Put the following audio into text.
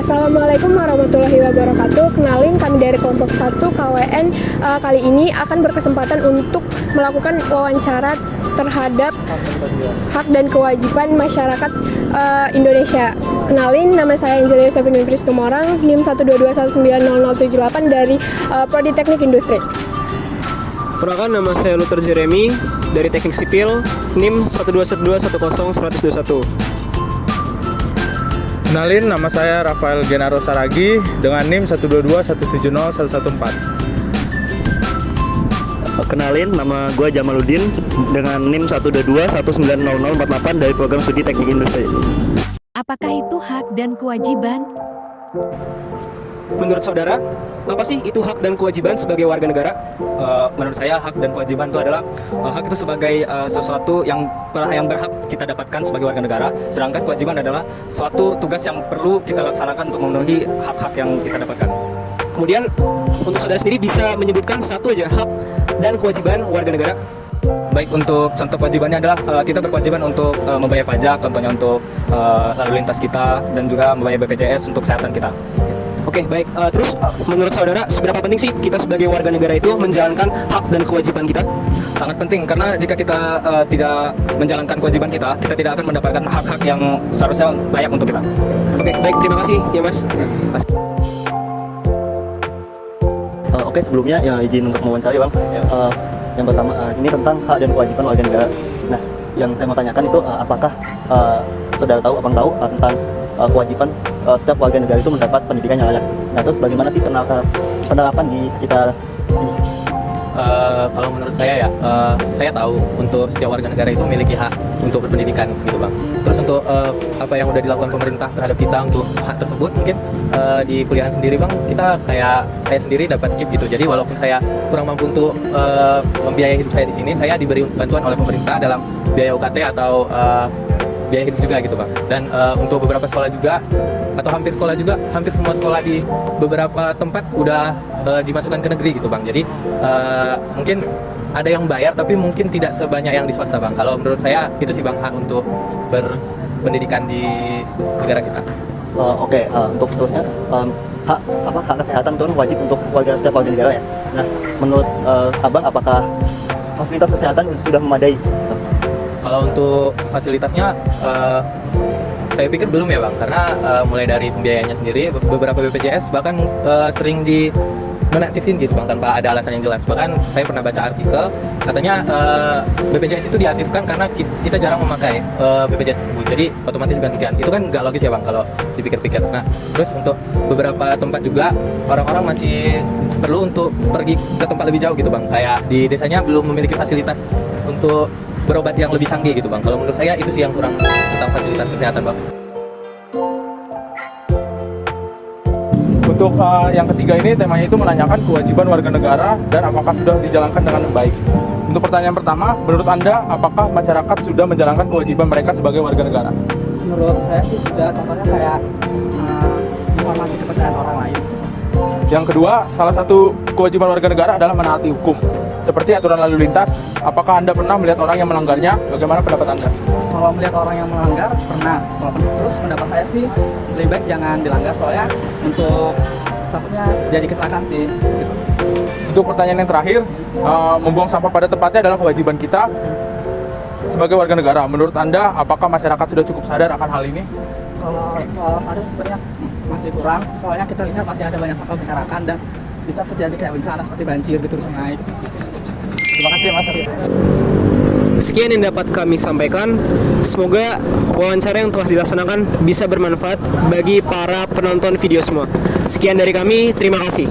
Assalamualaikum warahmatullahi wabarakatuh. Kenalin, kami dari kelompok 1 KWN kali ini akan berkesempatan untuk melakukan wawancara terhadap hak dan kewajiban masyarakat Indonesia. Kenalin, nama saya Angelia Yosefin Tumorang, NIM 122190078 dari Prodi Teknik Industri. Perkenalkan, nama saya Luther Jeremy dari Teknik Sipil, NIM 121210121. Kenalin, nama saya Rafael Genaro Saragi dengan NIM 122170114. Kenalin, nama gue Jamaluddin dengan NIM 122190048 dari program studi Teknik Industri. Apakah itu hak dan kewajiban? Menurut saudara, apa sih itu hak dan kewajiban sebagai warga negara? Menurut saya, hak dan kewajiban itu adalah hak itu sebagai sesuatu yang berhak kita dapatkan sebagai warga negara, sedangkan kewajiban adalah suatu tugas yang perlu kita laksanakan untuk memenuhi hak-hak yang kita dapatkan. Kemudian, untuk saudara sendiri bisa menyebutkan satu aja hak dan kewajiban warga negara. Baik, untuk contoh kewajibannya adalah kita berkewajiban untuk membayar pajak, contohnya untuk lalu lintas kita, dan juga membayar BPJS untuk kesehatan kita. Oke, baik. Terus menurut saudara, seberapa penting sih kita sebagai warga negara itu menjalankan hak dan kewajiban kita? Sangat penting, karena jika kita tidak menjalankan kewajiban kita, kita tidak akan mendapatkan hak-hak yang seharusnya layak untuk kita. Oke, baik. Terima kasih ya, Mas. Oke, sebelumnya ya izin untuk mewawancari, Bang. Yang pertama, ini tentang hak dan kewajiban warga negara. Nah, yang saya mau tanyakan itu apakah saudara tahu, Abang tahu tentang kewajiban setiap warga negara itu mendapat pendidikan yang layak. Nah, terus bagaimana sih penerapan di sekitar sini? Kalau menurut saya ya, saya tahu untuk setiap warga negara itu memiliki hak untuk berpendidikan gitu, Bang. Terus untuk apa yang udah dilakukan pemerintah terhadap kita untuk hak tersebut, mungkin di kuliahan sendiri, Bang, kita kayak saya sendiri dapat KIP gitu. Jadi walaupun saya kurang mampu untuk membiayai hidup saya di sini, saya diberi bantuan oleh pemerintah dalam biaya UKT atau biaya hidup juga gitu, Bang. Dan untuk beberapa sekolah juga, atau hampir sekolah juga, hampir semua sekolah di beberapa tempat udah dimasukkan ke negeri gitu, Bang. Jadi mungkin ada yang bayar, tapi mungkin tidak sebanyak yang di swasta, Bang. Kalau menurut saya itu sih, Bang, hak untuk berpendidikan di negara kita. Oke, untuk seterusnya, hak kesehatan itu wajib untuk setiap warga negara ya. Nah, menurut Abang, apakah fasilitas kesehatan sudah memadai? Kalau untuk fasilitasnya, saya pikir belum ya, Bang, karena mulai dari pembiayaannya sendiri, beberapa BPJS bahkan sering menaktifin gitu, Bang, tanpa ada alasan yang jelas. Bahkan saya pernah baca artikel, katanya BPJS itu diaktifkan karena kita jarang memakai BPJS tersebut, jadi otomatis gantikan. Itu kan nggak logis ya, Bang, kalau dipikir-pikir. Nah, terus untuk beberapa tempat juga, orang-orang masih perlu untuk pergi ke tempat lebih jauh gitu, Bang. Kayak di desanya belum memiliki fasilitas untuk berobat yang lebih canggih gitu, Bang. Kalau menurut saya itu sih yang kurang tentang fasilitas kesehatan, Bang. Untuk yang ketiga ini, temanya itu menanyakan kewajiban warga negara dan apakah sudah dijalankan dengan baik. Untuk pertanyaan pertama, menurut Anda, apakah masyarakat sudah menjalankan kewajiban mereka sebagai warga negara? Menurut saya sih sudah, contohnya kayak menghormati kepercayaan orang lain. Yang kedua, salah satu kewajiban warga negara adalah menaati hukum, seperti aturan lalu lintas. Apakah Anda pernah melihat orang yang melanggarnya? Bagaimana pendapat Anda? Kalau melihat orang yang melanggar, pernah. Terus pendapat saya sih, lebih baik jangan dilanggar, soalnya untuk takutnya jadi kecelakaan sih. Untuk pertanyaan yang terakhir, membuang sampah pada tempatnya adalah kewajiban kita sebagai warga negara. Menurut Anda, apakah masyarakat sudah cukup sadar akan hal ini? Kalau soal sadar sebenarnya masih kurang, soalnya kita lihat masih ada banyak sampah berserakan dan bisa terjadi kayak bencana seperti banjir gitu di sungai. Terima kasih ya, Mas. Sekian yang dapat kami sampaikan. Semoga wawancara yang telah dilaksanakan bisa bermanfaat bagi para penonton video semua. Sekian dari kami, terima kasih.